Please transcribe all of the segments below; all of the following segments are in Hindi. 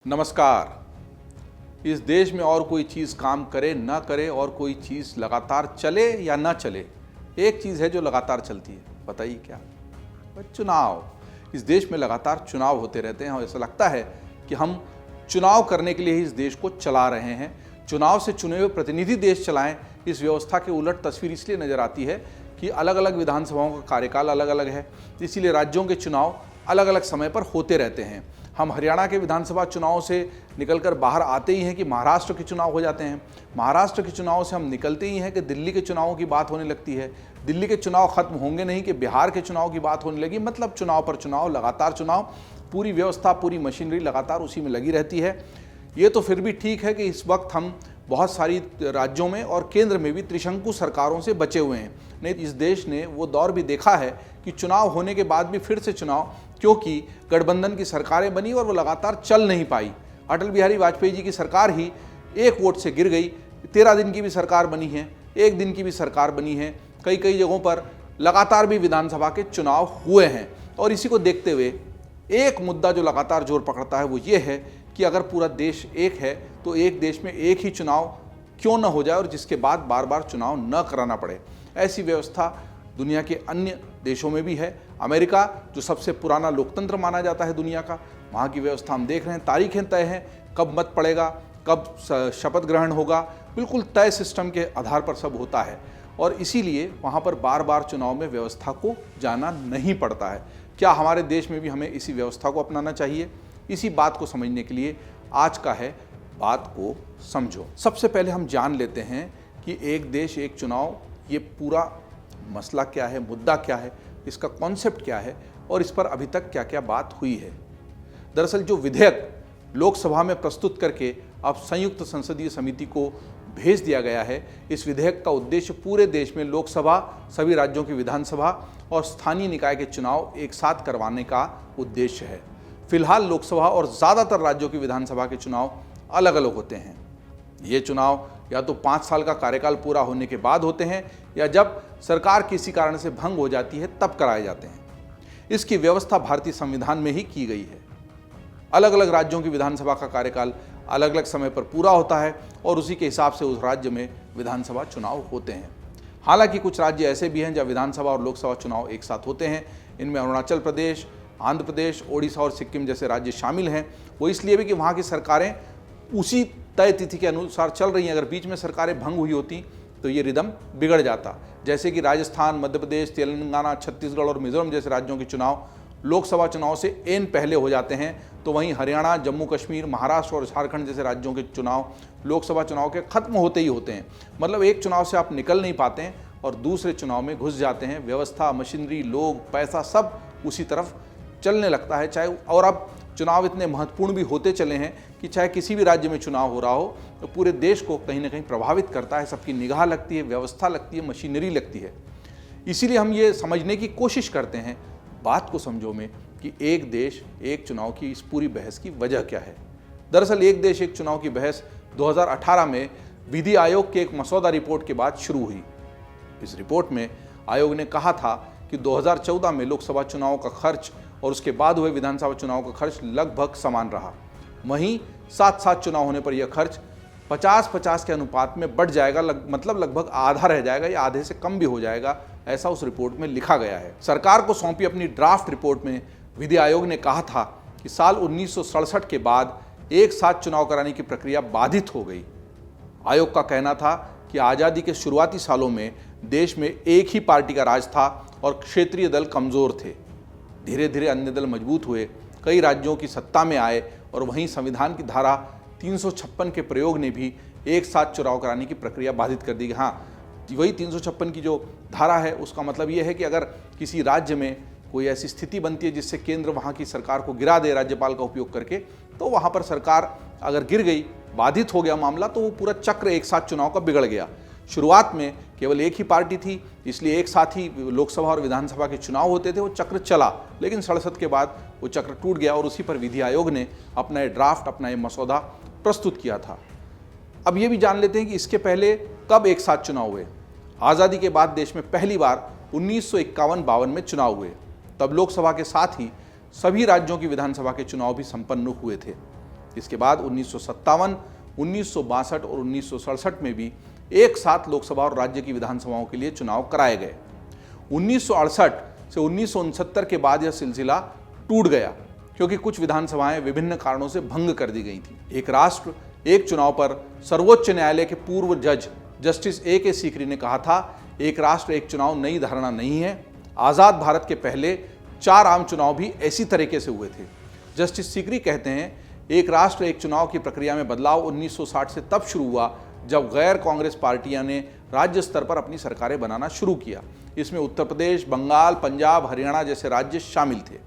नमस्कार। इस देश में और कोई चीज़ काम करे ना करे और कोई चीज़ लगातार चले या ना चले, एक चीज़ है जो लगातार चलती है। बताइए क्या? चुनाव। इस देश में लगातार चुनाव होते रहते हैं और ऐसा लगता है कि हम चुनाव करने के लिए ही इस देश को चला रहे हैं। चुनाव से चुने हुए प्रतिनिधि देश चलाएं, इस व्यवस्था के उलट तस्वीर इसलिए नज़र आती है कि अलग अलग विधानसभाओं का कार्यकाल अलग अलग है, इसीलिए राज्यों के चुनाव अलग अलग समय पर होते रहते हैं। हम हरियाणा के विधानसभा चुनाव से निकलकर बाहर आते ही हैं कि महाराष्ट्र के चुनाव हो जाते हैं। महाराष्ट्र के चुनाव से हम निकलते ही हैं कि दिल्ली के चुनावों की बात होने लगती है। दिल्ली के चुनाव खत्म होंगे नहीं कि बिहार के चुनाव की बात होने लगी। मतलब चुनाव पर चुनाव, लगातार चुनाव, पूरी व्यवस्था, पूरी मशीनरी लगातार उसी में लगी रहती है। ये तो फिर भी ठीक है कि इस वक्त हम बहुत सारी राज्यों में और केंद्र में भी त्रिशंकु सरकारों से बचे हुए हैं। नहीं, इस देश ने वो दौर भी देखा है कि चुनाव होने के बाद भी फिर से चुनाव, क्योंकि गठबंधन की सरकारें बनी और वो लगातार चल नहीं पाई। अटल बिहारी वाजपेयी जी की सरकार ही एक वोट से गिर गई। 13 दिन की भी सरकार बनी है, 1 दिन की भी सरकार बनी है, कई कई जगहों पर लगातार भी विधानसभा के चुनाव हुए हैं। और इसी को देखते हुए एक मुद्दा जो लगातार जोर पकड़ता है वो ये है कि अगर पूरा देश एक है तो एक देश में एक ही चुनाव क्यों न हो जाए और जिसके बाद बार बार चुनाव न कराना पड़े। ऐसी व्यवस्था दुनिया के अन्य देशों में भी है। अमेरिका, जो सबसे पुराना लोकतंत्र माना जाता है दुनिया का, वहाँ की व्यवस्था हम देख रहे हैं। तारीखें तय हैं, कब मत पड़ेगा, कब शपथ ग्रहण होगा, बिल्कुल तय सिस्टम के आधार पर सब होता है और इसीलिए वहाँ पर बार बार चुनाव में व्यवस्था को जाना नहीं पड़ता है। क्या हमारे देश में भी हमें इसी व्यवस्था को अपनाना चाहिए? इसी बात को समझने के लिए आज का है बात को समझो। सबसे पहले हम जान लेते हैं कि एक देश एक चुनाव, ये पूरा मसला क्या है, मुद्दा क्या है, इसका कॉन्सेप्ट क्या है और इस पर अभी तक क्या क्या बात हुई है। दरअसल जो विधेयक लोकसभा में प्रस्तुत करके अब संयुक्त संसदीय समिति को भेज दिया गया है, इस विधेयक का उद्देश्य पूरे देश में लोकसभा, सभी राज्यों की विधानसभा और स्थानीय निकाय के चुनाव एक साथ करवाने का उद्देश्य है। फिलहाल लोकसभा और ज़्यादातर राज्यों की विधानसभा के चुनाव अलग अलग होते हैं। ये चुनाव या तो 5 साल का कार्यकाल पूरा होने के बाद होते हैं या जब सरकार किसी कारण से भंग हो जाती है तब कराए जाते हैं। इसकी व्यवस्था भारतीय संविधान में ही की गई है। अलग अलग राज्यों की विधानसभा का कार्यकाल अलग अलग समय पर पूरा होता है और उसी के हिसाब से उस राज्य में विधानसभा चुनाव होते हैं। हालांकि कुछ राज्य ऐसे भी हैं जहाँ विधानसभा और लोकसभा चुनाव एक साथ होते हैं। इनमें अरुणाचल प्रदेश, आंध्र प्रदेश, ओडिशा और सिक्किम जैसे राज्य शामिल हैं। वो इसलिए भी कि वहाँ की सरकारें उसी तय तिथि के अनुसार चल रही हैं। अगर बीच में सरकारें भंग हुई होती तो ये रिदम बिगड़ जाता। जैसे कि राजस्थान, मध्य प्रदेश, तेलंगाना, छत्तीसगढ़ और मिजोरम जैसे राज्यों के चुनाव लोकसभा चुनाव से एन पहले हो जाते हैं, तो वहीं हरियाणा, जम्मू कश्मीर, महाराष्ट्र और झारखंड जैसे राज्यों के चुनाव लोकसभा चुनाव के खत्म होते ही होते हैं। मतलब एक चुनाव से आप निकल नहीं पाते हैं और दूसरे चुनाव में घुस जाते हैं। व्यवस्था, मशीनरी, लोग, पैसा सब उसी तरफ चलने लगता है। चाहे और अब चुनाव इतने महत्वपूर्ण भी होते चले हैं कि चाहे किसी भी राज्य में चुनाव हो रहा हो तो पूरे देश को कहीं ना कहीं प्रभावित करता है। सबकी निगाह लगती है, व्यवस्था लगती है, मशीनरी लगती है। इसीलिए हम ये समझने की कोशिश करते हैं, बात को समझो में, कि एक देश एक चुनाव की इस पूरी बहस की वजह क्या है। दरअसल एक देश एक चुनाव की बहस 2018 में विधि आयोग के एक मसौदा रिपोर्ट के बाद शुरू हुई। इस रिपोर्ट में आयोग ने कहा था कि 2014 में लोकसभा चुनाव का खर्च और उसके बाद हुए विधानसभा चुनाव का खर्च लगभग समान रहा। वहीं साथ साथ चुनाव होने पर यह खर्च 50-50 के अनुपात में बढ़ जाएगा, मतलब लगभग आधा रह जाएगा या आधे से कम भी हो जाएगा, ऐसा उस रिपोर्ट में लिखा गया है। सरकार को सौंपी अपनी ड्राफ्ट रिपोर्ट में विधि आयोग ने कहा था कि साल 1967 के बाद एक साथ चुनाव कराने की प्रक्रिया बाधित हो गई। आयोग का कहना था कि आज़ादी के शुरुआती सालों में देश में एक ही पार्टी का राज था और क्षेत्रीय दल कमज़ोर थे। धीरे धीरे अन्य दल मजबूत हुए, कई राज्यों की सत्ता में आए और वहीं संविधान की धारा 356 के प्रयोग ने भी एक साथ चुनाव कराने की प्रक्रिया बाधित कर दी। हाँ, वही 356 की जो धारा है उसका मतलब ये है कि अगर किसी राज्य में कोई ऐसी स्थिति बनती है जिससे केंद्र वहाँ की सरकार को गिरा दे राज्यपाल का उपयोग करके, तो वहाँ पर सरकार अगर गिर गई, बाधित हो गया मामला, तो वो पूरा चक्र एक साथ चुनाव का बिगड़ गया। शुरुआत में केवल एक ही पार्टी थी, इसलिए एक साथ ही लोकसभा और विधानसभा के चुनाव होते थे, वो चक्र चला। लेकिन 67 के बाद वो चक्र टूट गया और उसी पर विधि आयोग ने अपना ड्राफ्ट, अपना मसौदा प्रस्तुत किया था। अब ये भी जान लेते हैं कि इसके पहले कब एक साथ चुनाव हुए। आज़ादी के बाद देश में पहली बार 1951-52 में चुनाव हुए। तब लोकसभा के साथ ही सभी राज्यों की विधानसभा के चुनाव भी संपन्न हुए थे। इसके बाद 1957, 1962 और 1967 में भी एक साथ लोकसभा और राज्य की विधानसभाओं के लिए चुनाव कराए गए। 1968 से 1969 के बाद यह सिलसिला टूट गया क्योंकि कुछ विधानसभाएं विभिन्न कारणों से भंग कर दी गई थी। एक राष्ट्र एक चुनाव पर सर्वोच्च न्यायालय के पूर्व जज जस्टिस A.K. सीकरी ने कहा था, एक राष्ट्र एक चुनाव नई धारणा नहीं है। आज़ाद भारत के पहले 4 आम चुनाव भी ऐसी तरीके से हुए थे। जस्टिस सीकरी कहते हैं, एक राष्ट्र एक चुनाव की प्रक्रिया में बदलाव 1960 से तब शुरू हुआ जब गैर कांग्रेस पार्टियां ने राज्य स्तर पर अपनी सरकारें बनाना शुरू किया। इसमें उत्तर प्रदेश, बंगाल, पंजाब, हरियाणा जैसे राज्य शामिल थे।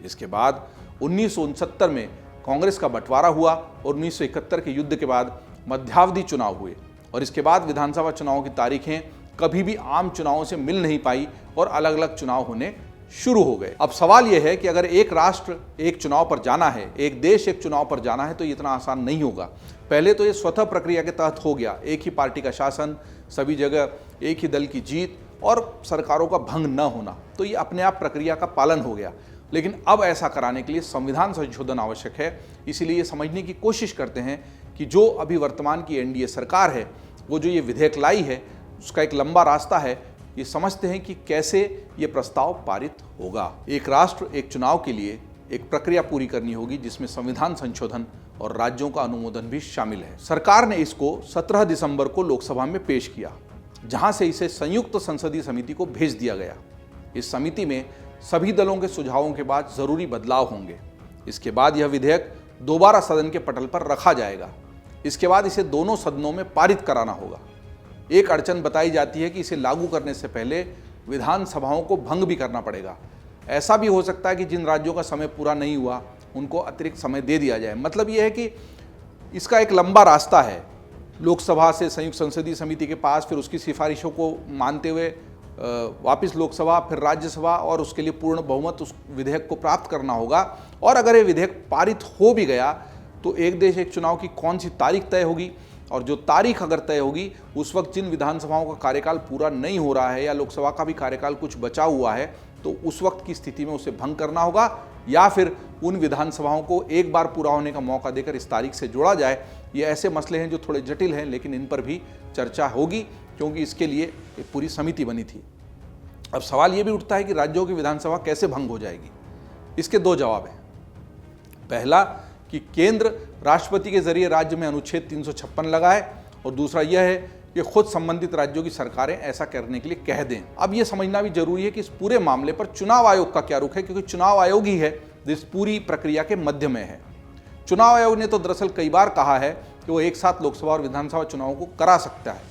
इसके बाद 1969 में कांग्रेस का बंटवारा हुआ और 1971 के युद्ध के बाद मध्यावधि चुनाव हुए और इसके बाद विधानसभा चुनावों की तारीखें कभी भी आम चुनावों से मिल नहीं पाई और अलग अलग चुनाव होने शुरू हो गए। अब सवाल यह है कि अगर एक राष्ट्र एक चुनाव पर जाना है, एक देश एक चुनाव पर जाना है, तो ये इतना आसान नहीं होगा। पहले तो ये स्वतः प्रक्रिया के तहत हो गया, एक ही पार्टी का शासन, सभी जगह एक ही दल की जीत और सरकारों का भंग न होना, तो ये अपने आप प्रक्रिया का पालन हो गया। लेकिन अब ऐसा कराने के लिए संविधान संशोधन आवश्यक है। इसीलिए ये समझने की कोशिश करते हैं कि जो अभी वर्तमान की एनडीए सरकार है, वो जो ये विधेयक लाई है, उसका एक लंबा रास्ता है। ये समझते हैं कि कैसे ये प्रस्ताव पारित होगा। एक राष्ट्र एक चुनाव के लिए एक प्रक्रिया पूरी करनी होगी जिसमें संविधान संशोधन और राज्यों का अनुमोदन भी शामिल है। सरकार ने इसको 17 दिसंबर को लोकसभा में पेश किया, जहां से इसे संयुक्त संसदीय समिति को भेज दिया गया। इस समिति में सभी दलों के सुझावों के बाद जरूरी बदलाव होंगे। इसके बाद यह विधेयक दोबारा सदन के पटल पर रखा जाएगा। इसके बाद इसे दोनों सदनों में पारित कराना होगा। एक अड़चन बताई जाती है कि इसे लागू करने से पहले विधानसभाओं को भंग भी करना पड़ेगा। ऐसा भी हो सकता है कि जिन राज्यों का समय पूरा नहीं हुआ उनको अतिरिक्त समय दे दिया जाए। मतलब यह है कि इसका एक लंबा रास्ता है, लोकसभा से संयुक्त संसदीय समिति के पास, फिर उसकी सिफारिशों को मानते हुए वापस लोकसभा, फिर राज्यसभा, और उसके लिए पूर्ण बहुमत उस विधेयक को प्राप्त करना होगा। और अगर ये विधेयक पारित हो भी गया तो एक देश एक चुनाव की कौन सी तारीख तय होगी, और जो तारीख अगर तय होगी उस वक्त जिन विधानसभाओं का कार्यकाल पूरा नहीं हो रहा है या लोकसभा का भी कार्यकाल कुछ बचा हुआ है, तो उस वक्त की स्थिति में उसे भंग करना होगा या फिर उन विधानसभाओं को एक बार पूरा होने का मौका देकर इस तारीख से जोड़ा जाए। ये ऐसे मसले हैं जो थोड़े जटिल हैं, लेकिन इन पर भी चर्चा होगी क्योंकि इसके लिए एक पूरी समिति बनी थी। अब सवाल ये भी उठता है कि राज्यों की विधानसभा कैसे भंग हो जाएगी। इसके 2 जवाब हैं। पहला कि केंद्र राष्ट्रपति के जरिए राज्य में अनुच्छेद 356 लगाए, और दूसरा यह है कि खुद संबंधित राज्यों की सरकारें ऐसा करने के लिए कह दें। अब यह समझना भी जरूरी है कि इस पूरे मामले पर चुनाव आयोग का क्या रुख है, क्योंकि चुनाव आयोग ही है जो इस पूरी प्रक्रिया के मध्य में है। चुनाव आयोग ने तो दरअसल कई बार कहा है कि वो एक साथ लोकसभा और विधानसभा चुनावों को करा सकता है।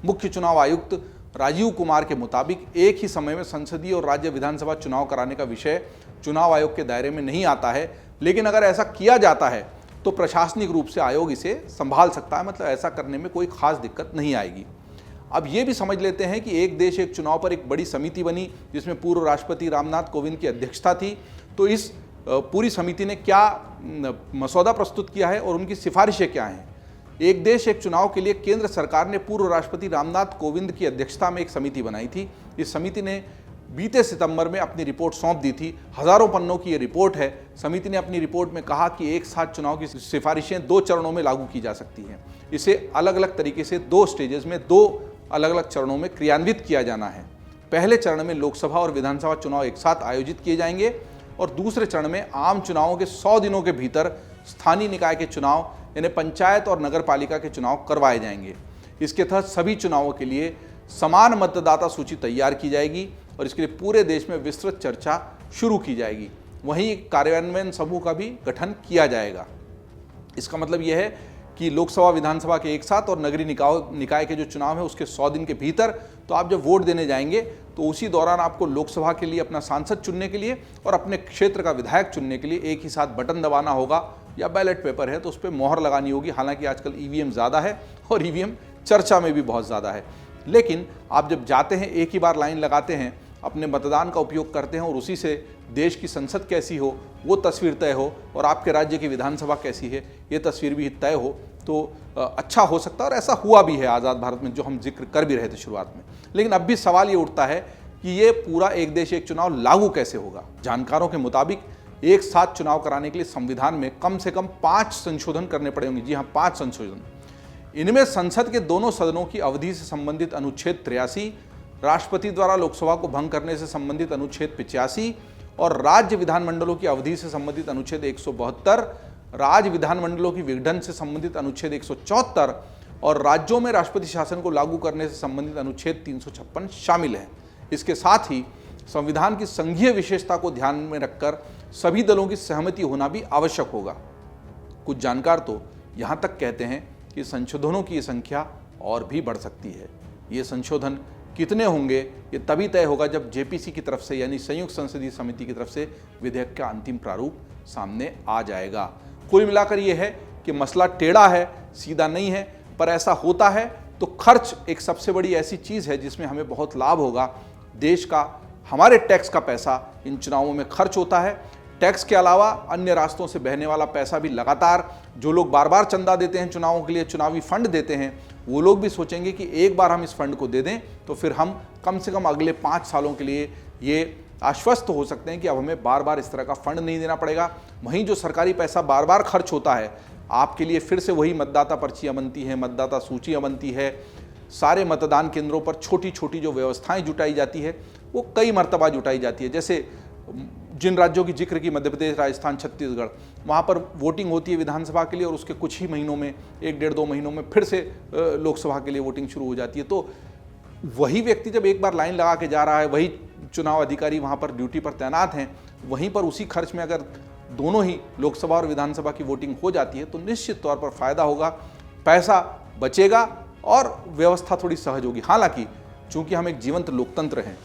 मुख्य चुनाव आयुक्त राजीव कुमार के मुताबिक एक ही समय में संसदीय और राज्य विधानसभा चुनाव कराने का विषय चुनाव आयोग के दायरे में नहीं आता है, लेकिन अगर ऐसा किया जाता है तो प्रशासनिक रूप से आयोग इसे संभाल सकता है। मतलब ऐसा करने में कोई खास दिक्कत नहीं आएगी। अब ये भी समझ लेते हैं कि एक देश एक चुनाव पर एक बड़ी समिति बनी जिसमें पूर्व राष्ट्रपति रामनाथ कोविंद की अध्यक्षता थी। तो इस पूरी समिति ने क्या मसौदा प्रस्तुत किया है और उनकी सिफारिशें क्या हैं। एक देश एक चुनाव के लिए केंद्र सरकार ने पूर्व राष्ट्रपति रामनाथ कोविंद की अध्यक्षता में एक समिति बनाई थी। इस समिति ने बीते सितंबर में अपनी रिपोर्ट सौंप दी थी। हजारों पन्नों की ये रिपोर्ट है। समिति ने अपनी रिपोर्ट में कहा कि एक साथ चुनाव की सिफारिशें 2 चरणों में लागू की जा सकती हैं। इसे अलग अलग तरीके से 2 स्टेजेस में 2 अलग अलग चरणों में क्रियान्वित किया जाना है। पहले चरण में लोकसभा और विधानसभा चुनाव एक साथ आयोजित किए जाएंगे और दूसरे चरण में आम चुनावों के 100 दिनों के भीतर स्थानीय निकाय के चुनाव यानी पंचायत और नगर पालिका के चुनाव करवाए जाएंगे। इसके तहत सभी चुनावों के लिए समान मतदाता सूची तैयार की जाएगी और इसके लिए पूरे देश में विस्तृत चर्चा शुरू की जाएगी। वहीं कार्यान्वयन समूह का भी गठन किया जाएगा। इसका मतलब यह है कि लोकसभा विधानसभा के एक साथ और नगरीय निकाय के जो चुनाव है उसके 100 दिन के भीतर, तो आप जब वोट देने जाएंगे तो उसी दौरान आपको लोकसभा के लिए अपना सांसद चुनने के लिए और अपने क्षेत्र का विधायक चुनने के लिए एक ही साथ बटन दबाना होगा, या बैलेट पेपर है तो उस पर मोहर लगानी होगी। हालांकि आजकल ईवीएम ज़्यादा है और ईवीएम चर्चा में भी बहुत ज़्यादा है, लेकिन आप जब जाते हैं एक ही बार लाइन लगाते हैं, अपने मतदान का उपयोग करते हैं और उसी से देश की संसद कैसी हो वो तस्वीर तय हो और आपके राज्य की विधानसभा कैसी है ये तस्वीर भी तय हो, तो अच्छा हो सकता है। और ऐसा हुआ भी है आज़ाद भारत में, जो हम जिक्र कर भी रहे थे शुरुआत में। लेकिन अब भी सवाल ये उठता है कि ये पूरा एक देश एक चुनाव लागू कैसे होगा। जानकारों के मुताबिक एक साथ चुनाव कराने के लिए संविधान में कम से कम 5 संशोधन करने पड़े होंगे। जी हाँ, 5 संशोधन। इनमें संसद के दोनों सदनों की अवधि से संबंधित अनुच्छेद 83, राष्ट्रपति द्वारा लोकसभा को भंग करने से संबंधित अनुच्छेद 85 और राज्य विधानमंडलों की अवधि से संबंधित अनुच्छेद 172, राज्य विधानमंडलों की विघटन से संबंधित अनुच्छेद 174 और राज्यों में राष्ट्रपति शासन को लागू करने से संबंधित अनुच्छेद 356 शामिल है। इसके साथ ही संविधान की संघीय विशेषता को ध्यान में रखकर सभी दलों की सहमति होना भी आवश्यक होगा। कुछ जानकार तो यहाँ तक कहते हैं कि संशोधनों की संख्या और भी बढ़ सकती है। ये संशोधन कितने होंगे ये तभी तय होगा जब जेपीसी की तरफ से यानी संयुक्त संसदीय समिति की तरफ से विधेयक का अंतिम प्रारूप सामने आ जाएगा। कुल मिलाकर ये है कि मसला टेढ़ा है, सीधा नहीं है, पर ऐसा होता है तो खर्च एक सबसे बड़ी ऐसी चीज़ है जिसमें हमें बहुत लाभ होगा। देश का, हमारे टैक्स का पैसा इन चुनावों में खर्च होता है। टैक्स के अलावा अन्य रास्तों से बहने वाला पैसा भी लगातार, जो लोग बार बार चंदा देते हैं चुनावों के लिए, चुनावी फंड देते हैं, वो लोग भी सोचेंगे कि एक बार हम इस फंड को दे दें तो फिर हम कम से कम अगले 5 सालों के लिए ये आश्वस्त हो सकते हैं कि अब हमें बार बार इस तरह का फंड नहीं देना पड़ेगा। वहीं जो सरकारी पैसा बार बार खर्च होता है, आपके लिए फिर से वही मतदाता पर्चियाँ बनती हैं, मतदाता सूचियाँ बनती है, सारे मतदान केंद्रों पर छोटी छोटी जो व्यवस्थाएं जुटाई जाती है वो कई मर्तबा जुटाई जाती है। जैसे जिन राज्यों की जिक्र की, मध्य प्रदेश, राजस्थान, छत्तीसगढ़, वहाँ पर वोटिंग होती है विधानसभा के लिए और उसके कुछ ही महीनों में, 1-1.5-2 महीनों में फिर से लोकसभा के लिए वोटिंग शुरू हो जाती है। तो वही व्यक्ति जब एक बार लाइन लगा के जा रहा है, वही चुनाव अधिकारी वहाँ पर ड्यूटी पर तैनात हैं, वहीं पर उसी खर्च में अगर दोनों ही लोकसभा और विधानसभा की वोटिंग हो जाती है तो निश्चित तौर पर फायदा होगा, पैसा बचेगा और व्यवस्था थोड़ी सहज होगी। हालांकि चूंकि हम एक जीवंत लोकतंत्र हैं,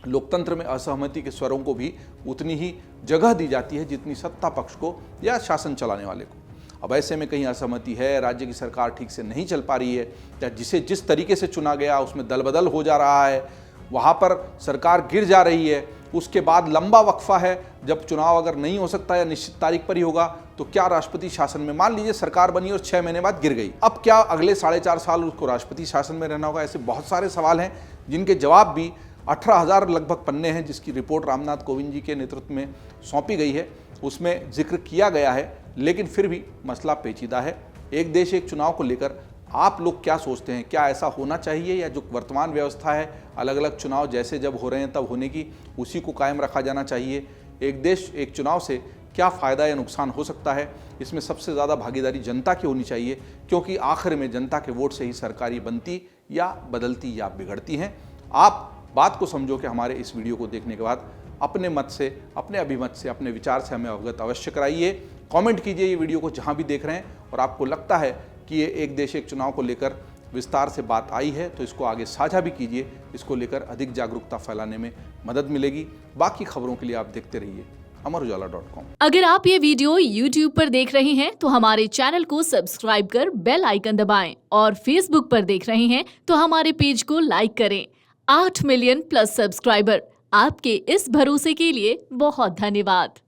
लोकतंत्र में असहमति के स्वरों को भी उतनी ही जगह दी जाती है जितनी सत्ता पक्ष को या शासन चलाने वाले को। अब ऐसे में कहीं असहमति है, राज्य की सरकार ठीक से नहीं चल पा रही है, या जिसे जिस तरीके से चुना गया उसमें दल बदल हो जा रहा है, वहाँ पर सरकार गिर जा रही है, उसके बाद लंबा वक्फा है, जब चुनाव अगर नहीं हो सकता या निश्चित तारीख पर ही होगा तो क्या राष्ट्रपति शासन में, मान लीजिए सरकार बनी और 6 महीने बाद गिर गई, अब क्या अगले 4.5 साल उसको राष्ट्रपति शासन में रहना होगा? ऐसे बहुत सारे सवाल हैं जिनके जवाब भी 18,000 लगभग पन्ने हैं जिसकी रिपोर्ट रामनाथ कोविंद जी के नेतृत्व में सौंपी गई है, उसमें जिक्र किया गया है। लेकिन फिर भी मसला पेचीदा है। एक देश एक चुनाव को लेकर आप लोग क्या सोचते हैं? क्या ऐसा होना चाहिए या जो वर्तमान व्यवस्था है, अलग अलग चुनाव जैसे जब हो रहे हैं तब होने की, उसी को कायम रखा जाना चाहिए? एक देश एक चुनाव से क्या फ़ायदा या नुकसान हो सकता है? इसमें सबसे ज़्यादा भागीदारी जनता की होनी चाहिए, क्योंकि आखिर में जनता के वोट से ही सरकारें बनती या बदलती या बिगड़ती हैं। आप बात को समझो कि हमारे इस वीडियो को देखने के बाद अपने मत से, अपने अभिमत से, अपने विचार से हमें अवगत अवश्य कराइए। कमेंट कीजिए ये वीडियो को जहां भी देख रहे हैं, और आपको लगता है कि ये एक देश एक चुनाव को लेकर विस्तार से बात आई है तो इसको आगे साझा भी कीजिए। इसको लेकर अधिक जागरूकता फैलाने में मदद मिलेगी। बाकी खबरों के लिए आप देखते रहिए अमरउजाला.com। अगर आप ये वीडियो YouTube पर देख रहे हैं तो हमारे चैनल को सब्सक्राइब कर बेल आइकन दबाएं, और Facebook पर देख रहे हैं तो हमारे पेज को लाइक करें। 8 मिलियन प्लस सब्सक्राइबर, आपके इस भरोसे के लिए बहुत धन्यवाद।